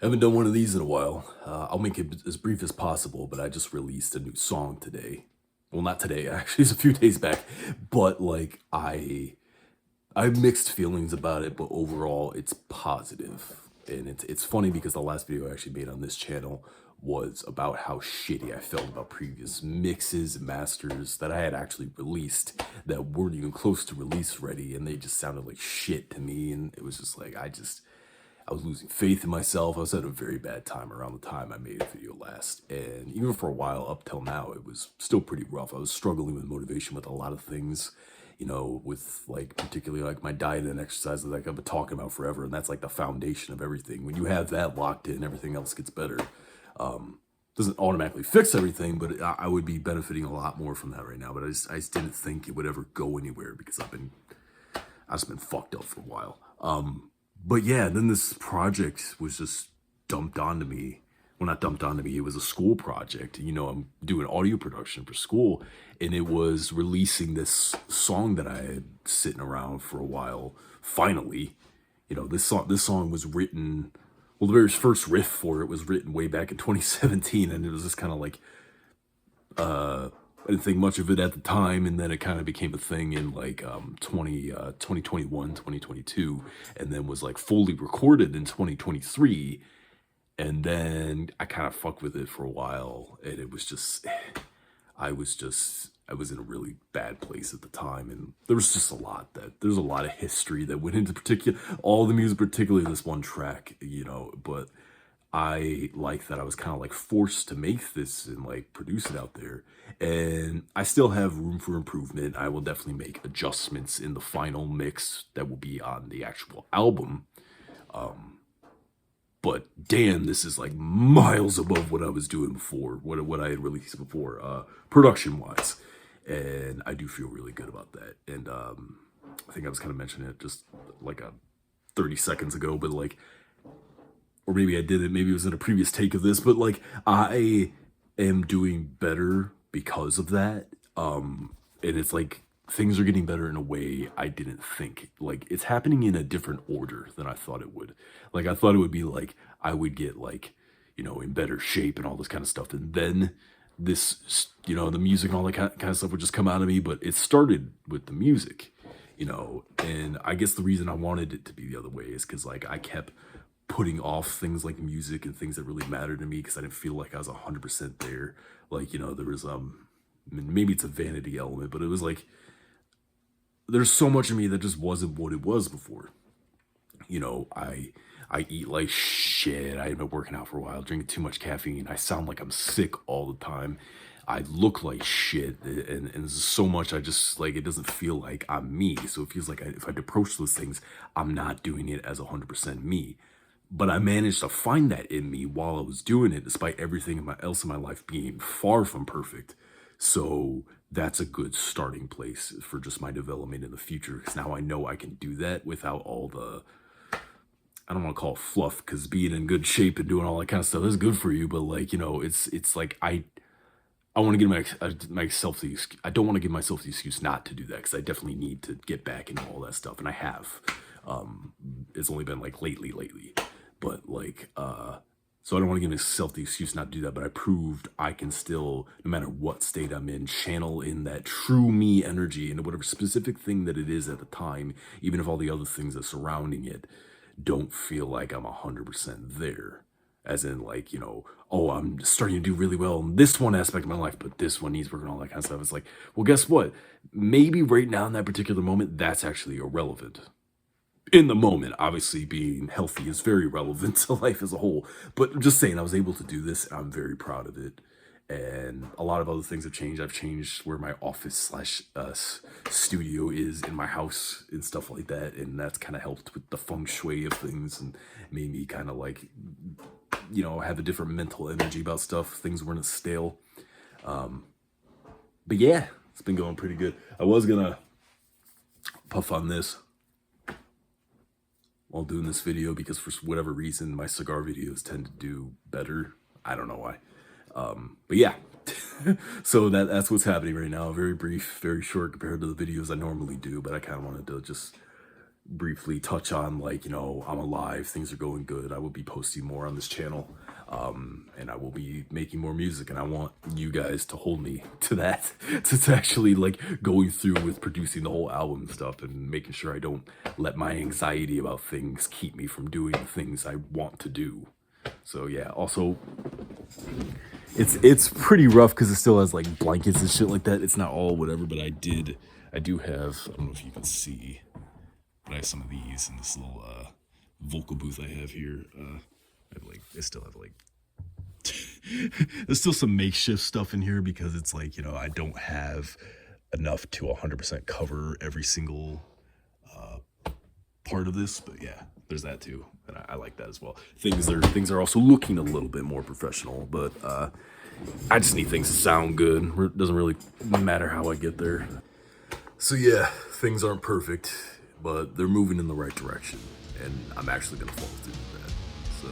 Haven't done one of these in a while. I'll make it as brief as possible, but I just released a new song today. Well, not today, actually, it's a few days back. But like I have mixed feelings about it, but overall it's positive. And it's funny because the last video I actually made on this channel was about how shitty I felt about previous mixes and masters that I had actually released that weren't even close to release ready, and they just sounded like shit to me. And it was just like I was losing faith in myself. I was at a very bad time around the time I made a video last. And even for a while up till now, it was still pretty rough. I was struggling with motivation with a lot of things, with like particularly like my diet and exercise that like I've been talking about forever. And that's like the foundation of everything. When you have that locked in, everything else gets better. Doesn't automatically fix everything, but I would be benefiting a lot more from that right now. But I just didn't think it would ever go anywhere because I've just been fucked up for a while. But yeah, then this project was just dumped onto me. Well, not dumped onto me, it was a school project. I'm doing audio production for school, and it was releasing this song that I had sitting around for a while. Finally, this song was written, well, the very first riff for it was written way back in 2017, and it was just kind of like I didn't think much of it at the time, and then it kind of became a thing in like 2021, 2022, and then was like fully recorded in 2023. And then I kind of fucked with it for a while, and it was just I was in a really bad place at the time, and there's a lot of history that went into particular all the music, particularly this one track, but I like that I was kind of like forced to make this and like produce it out there. And I still have room for improvement. I will definitely make adjustments in the final mix that will be on the actual album. But damn, this is like miles above what I was doing before, what I had released before, production wise. And I do feel really good about that. And I think I was kind of mentioning it just like 30 seconds ago, but like, or maybe I did it, maybe it was in a previous take of this, but like I am doing better because of that. And it's like things are getting better in a way I didn't think. Like it's happening in a different order than I thought it would. Like I thought it would be like I would get like, in better shape and all this kind of stuff. And then the music and all that kind of stuff would just come out of me. But it started with the music, and I guess the reason I wanted it to be the other way is because like I kept putting off things like music and things that really mattered to me because I didn't feel like I was 100% there. Like, there was maybe it's a vanity element, but it was like there's so much of me that just wasn't what it was before. I eat like shit. I've been working out for a while, drinking too much caffeine. I sound like I'm sick all the time. I look like shit, and there's so much I just like. It doesn't feel like I'm me. So it feels like if I approach those things, I'm not doing it as 100% me. But I managed to find that in me while I was doing it, despite everything else in my life being far from perfect. So that's a good starting place for just my development in the future. Because now I know I can do that without all the, I don't want to call it fluff, because being in good shape and doing all that kind of stuff is good for you. But like, it's like I want to give myself the I don't want to give myself the excuse not to do that, because I definitely need to get back into all that stuff, and I have. It's only been like lately, but like so I don't want to give myself the excuse not to do that. But I proved I can still, no matter what state I'm in, channel in that true me energy into whatever specific thing that it is at the time, even if all the other things that surrounding it don't feel like I'm 100% there. As in, like, oh, I'm starting to do really well in this one aspect of my life, but this one needs work and all that kind of stuff. It's like, well, guess what? Maybe right now in that particular moment, that's actually irrelevant. In the moment, obviously, being healthy is very relevant to life as a whole. But I'm just saying, I was able to do this. I'm very proud of it. And a lot of other things have changed. I've changed where my office slash studio is in my house and stuff like that. And that's kind of helped with the feng shui of things and made me kind of like, have a different mental energy about stuff. Things weren't as stale. But yeah, it's been going pretty good. I was gonna puff on this while doing this video because for whatever reason, my cigar videos tend to do better. I don't know why. But yeah, so that's what's happening right now. Very brief, very short compared to the videos I normally do, but I kind of wanted to just briefly touch on, like, you know, I'm alive, things are going good. I will be posting more on this channel, and I will be making more music, and I want you guys to hold me to that, to actually like going through with producing the whole album and stuff, and making sure I don't let my anxiety about things keep me from doing the things I want to do. So yeah, also it's pretty rough because it still has like blankets and shit like that. It's not all whatever, but I do have, I don't know if you can see, but I have some of these in this little vocal booth I have here. I still have like there's still some makeshift stuff in here because it's like, you know, I don't have enough to 100% cover every single part of this, but yeah, there's that too, and I like that as well. Things are also looking a little bit more professional, but I just need things to sound good. It doesn't really matter how I get there. So yeah, things aren't perfect, but they're moving in the right direction, and I'm actually gonna follow through with that. So